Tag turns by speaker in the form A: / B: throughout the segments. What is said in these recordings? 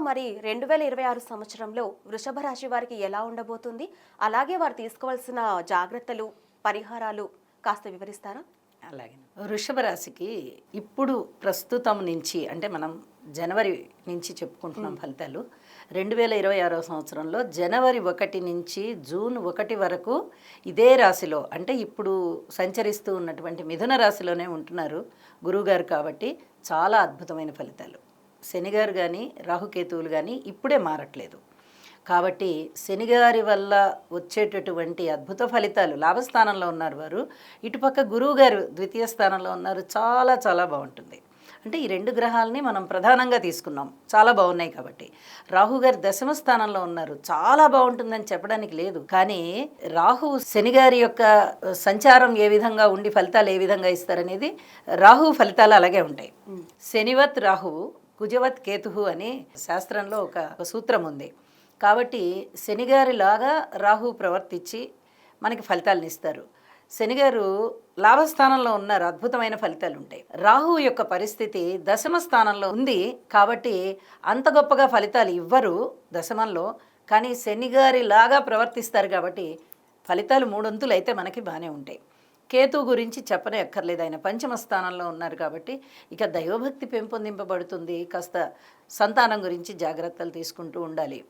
A: మరి 2026 సంవత్సరంలో వృషభ రాశి వారికి ఎలా ఉండబోతుంది? అలాగే వారు తీసుకోవాల్సిన జాగ్రత్తలు, పరిహారాలు కాస్త వివరిస్తారా?
B: అలాగే వృషభ రాశికి ఇప్పుడు ప్రస్తుతం నుంచి అంటే మనం జనవరి నుంచి చెప్పుకుంటున్నాం ఫలితాలు. 2026 సంవత్సరంలో జనవరి 1 నుంచి జూన్ 1 వరకు ఇదే రాశిలో అంటే ఇప్పుడు సంచరిస్తూ ఉన్నటువంటి మిథున రాశిలోనే ఉంటున్నారు గురువుగారు. కాబట్టి చాలా అద్భుతమైన ఫలితాలు. శనిగారు కానీ రాహుకేతువులు కానీ ఇప్పుడే మారట్లేదు. కాబట్టి శనిగారి వల్ల వచ్చేటటువంటి అద్భుత ఫలితాలు, లాభస్థానంలో ఉన్నారు వారు, ఇటుపక్క గురువు గారు ద్వితీయ స్థానంలో ఉన్నారు. చాలా చాలా బాగుంటుంది. అంటే ఈ రెండు గ్రహాలని మనం ప్రధానంగా తీసుకున్నాం, చాలా బాగున్నాయి. కాబట్టి రాహు గారు దశమ స్థానంలో ఉన్నారు, చాలా బాగుంటుందని చెప్పడానికి లేదు. కానీ రాహు శనిగారి యొక్క సంచారం ఏ విధంగా ఉండి ఫలితాలు ఏ విధంగా ఇస్తారనేది రాహు ఫలితాలు అలాగే ఉంటాయి. శనివత్ రాహువు కుజవత్ కేతువు అని శాస్త్రంలో ఒక సూత్రం ఉంది. కాబట్టి శనిగారిలాగా రాహు ప్రవర్తించి మనకి ఫలితాలను ఇస్తారు. శనిగారు లాభస్థానంలో ఉన్నారు, అద్భుతమైన ఫలితాలు ఉంటాయి. రాహు యొక్క పరిస్థితి దశమ స్థానంలో ఉంది కాబట్టి అంత గొప్పగా ఫలితాలు ఇవ్వరు దశమంలో. కానీ శనిగారిలాగా ప్రవర్తిస్తారు కాబట్టి ఫలితాలు మూడొంతులు అయితే మనకి బాగానే ఉంటాయి. కేతు గురించి చెప్పనే అక్కర్లేదు, ఆయన పంచమ స్థానంలో ఉన్నారు కాబట్టి ఇక దైవభక్తి పెంపొందింపబడుతుంది. కాస్త సంతానం గురించి జాగ్రత్తలు తీసుకుంటూ ఉండాలి.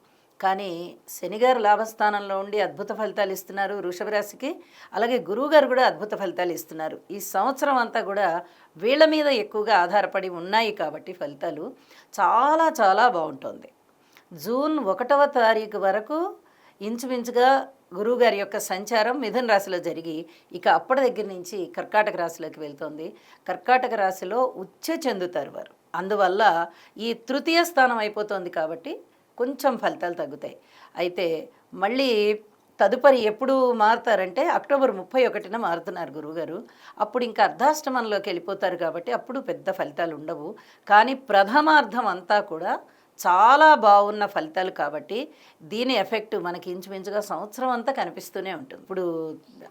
B: కానీ శనిగారు లాభస్థానంలో ఉండి అద్భుత ఫలితాలు ఇస్తున్నారు వృషభ రాశికి. అలాగే గురువుగారు కూడా అద్భుత ఫలితాలు ఇస్తున్నారు. ఈ సంవత్సరం అంతా కూడా వీళ్ళ మీద ఎక్కువగా ఆధారపడి ఉన్నాయి కాబట్టి ఫలితాలు చాలా చాలా బాగుంటుంది. జూన్ 1వ తారీఖు వరకు ఇంచుమించుగా గురువుగారి యొక్క సంచారం మిథున రాశిలో జరిగి ఇక అప్పటి దగ్గర నుంచి కర్కాటక రాశిలోకి వెళ్తుంది. కర్కాటక రాశిలో ఉచ్చ చెందుతారు వారు. అందువల్ల ఈ తృతీయ స్థానం అయిపోతుంది కాబట్టి కొంచెం ఫలితాలు తగ్గుతాయి. అయితే మళ్ళీ తదుపరి ఎప్పుడు మారుతారంటే అక్టోబర్ 31న మారుతున్నారు గురువుగారు. అప్పుడు ఇంకా అర్ధాష్టమంలోకి వెళ్ళిపోతారు కాబట్టి అప్పుడు పెద్ద ఫలితాలు ఉండవు. కానీ ప్రథమార్థం అంతా కూడా చాలా బాగున్న ఫలితాలు కాబట్టి దీని ఎఫెక్ట్ మనకి ఇంచుమించుగా సంవత్సరం అంతా కనిపిస్తూనే ఉంటుంది. ఇప్పుడు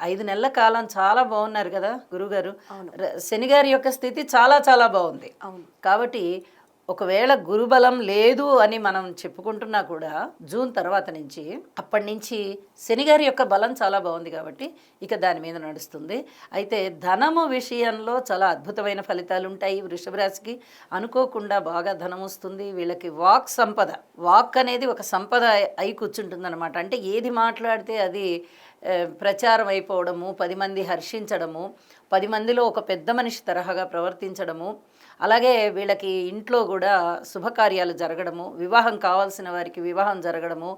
B: 5 నెలల కాలం చాలా బాగున్నారు కదా గురువుగారు. శనిగారి యొక్క స్థితి చాలా చాలా బాగుంది. కాబట్టి ఒకవేళ గురుబలం లేదు అని మనం చెప్పుకుంటున్నా కూడా జూన్ తర్వాత నుంచి అప్పటి నుంచి శనిగారి యొక్క బలం చాలా బాగుంది కాబట్టి ఇక దాని మీద నడుస్తుంది. అయితే ధనము విషయంలో చాలా అద్భుతమైన ఫలితాలు ఉంటాయి. వృషభ రాశికి అనుకోకుండా బాగా ధనం వస్తుంది. వీళ్ళకి వాక్ సంపద, వాక్ అనేది ఒక సంపద అయి కూర్చుంటుంది అనమాట. అంటే ఏది మాట్లాడితే అది ప్రచారం అయిపోవడము, 10 మంది హర్షించడము, 10 మందిలో ఒక పెద్ద మనిషి తరహాగా ప్రవర్తించడము, అలాగే వీళ్ళకి ఇంట్లో కూడా శుభకార్యాలు జరగడము, వివాహం కావాల్సిన వారికి వివాహం జరగడము,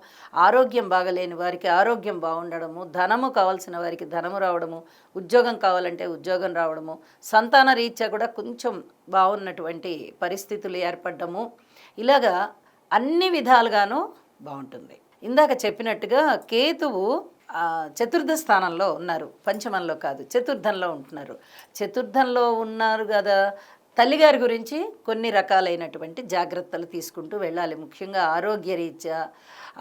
B: ఆరోగ్యం బాగలేని వారికి ఆరోగ్యం బాగుండడము, ధనము కావాల్సిన వారికి ధనము రావడము, ఉద్యోగం కావాలంటే ఉద్యోగం రావడము, సంతాన రీత్యా కూడా కొంచెం బాగున్నటువంటి పరిస్థితులు ఏర్పడము, ఇలాగా అన్ని విధాలుగాను బాగుంటుంది. ఇందాక చెప్పినట్టుగా కేతువు చతుర్థ స్థానంలో ఉన్నారు, పంచమంలో కాదు చతుర్థంలో ఉంటున్నారు. చతుర్థంలో ఉన్నారు కదా, తల్లిగారి గురించి కొన్ని రకాలైనటువంటి జాగ్రత్తలు తీసుకుంటూ వెళ్ళాలి. ముఖ్యంగా ఆరోగ్య రీత్యా,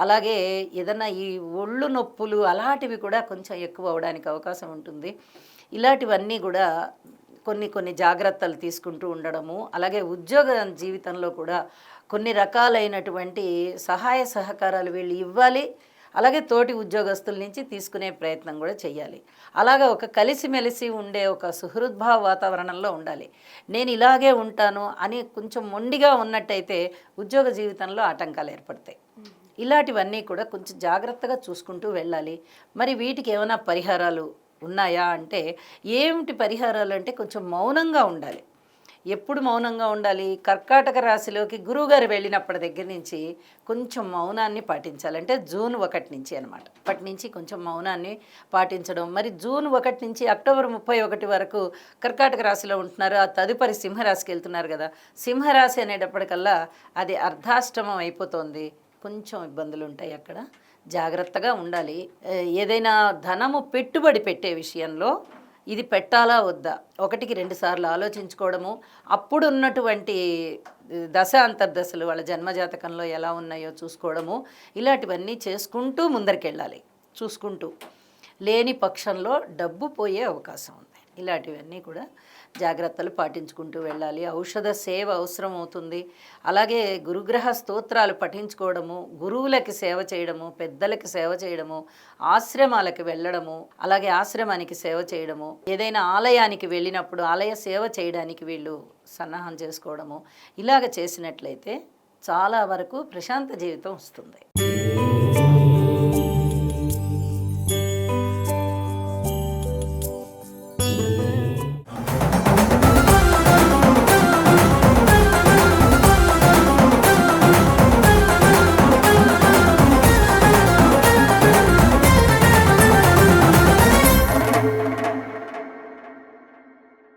B: అలాగే ఏదన్నా ఈ ఒళ్ళు నొప్పులు అలాంటివి కూడా కొంచెం ఎక్కువ అవడానికి అవకాశం ఉంటుంది. ఇలాంటివన్నీ కూడా కొన్ని జాగ్రత్తలు తీసుకుంటూ ఉండడము, అలాగే ఉద్యోగ జీవితంలో కూడా కొన్ని రకాలైనటువంటి సహాయ సహకారాలు వీళ్ళు ఇవ్వాలి. అలాగే తోటి ఉద్యోగస్తుల నుంచి తీసుకునే ప్రయత్నం కూడా చేయాలి. అలాగా ఒక కలిసిమెలిసి ఉండే ఒక సుహృద్భావ వాతావరణంలో ఉండాలి. నేను ఇలాగే ఉంటాను అని కొంచెం మొండిగా ఉన్నట్టయితే ఉద్యోగ జీవితంలో ఆటంకాలు ఏర్పడతాయి. ఇలాంటివన్నీ కూడా కొంచెం జాగ్రత్తగా చూసుకుంటూ వెళ్ళాలి. మరి వీటికి ఏమైనా పరిహారాలు ఉన్నాయా అంటే, ఏమిటి పరిహారాలు అంటే కొంచెం మౌనంగా ఉండాలి. ఎప్పుడు మౌనంగా ఉండాలి? కర్కాటక రాశిలోకి గురువుగారు వెళ్ళినప్పటి దగ్గర నుంచి కొంచెం మౌనాన్ని పాటించాలి. అంటే జూన్ 1 నుంచి అనమాట. అప్పటి నుంచి కొంచెం మౌనాన్ని పాటించడం. మరి జూన్ 1 నుంచి అక్టోబర్ 31 వరకు కర్కాటక రాశిలో ఉంటున్నారు. ఆ తదుపరి సింహరాశికి వెళ్తున్నారు కదా. సింహరాశి అనేటప్పటికల్లా అది అర్ధాష్టమం అయిపోతుంది. కొంచెం ఇబ్బందులు ఉంటాయి అక్కడ, జాగ్రత్తగా ఉండాలి. ఏదైనా ధనము పెట్టుబడి పెట్టే విషయంలో ఇది పెట్టాలా వద్దా 1కి 2 సార్లు ఆలోచించుకోవడము, అప్పుడు ఉన్నటువంటి దశ అంతర్దశలు వాళ్ళ జన్మజాతకంలో ఎలా ఉన్నాయో చూసుకోవడము, ఇలాంటివన్నీ చేసుకుంటూ ముందరికెళ్ళాలి. చూసుకుంటూ లేని పక్షంలో డబ్బు పోయే అవకాశం ఉంది. ఇలాంటివన్నీ కూడా జాగ్రత్తలు పాటించుకుంటూ వెళ్ళాలి. ఔషధ సేవ అవసరం అవుతుంది. అలాగే గురుగ్రహ స్తోత్రాలు పఠించుకోవడము, గురువులకి సేవ చేయడము, పెద్దలకి సేవ చేయడము, ఆశ్రమాలకు వెళ్ళడము, అలాగే ఆశ్రమానికి సేవ చేయడము, ఏదైనా ఆలయానికి వెళ్ళినప్పుడు ఆలయ సేవ చేయడానికి వీళ్ళు సన్నాహం చేసుకోవడము, ఇలాగ చేసినట్లయితే చాలా వరకు ప్రశాంత జీవితం వస్తుంది.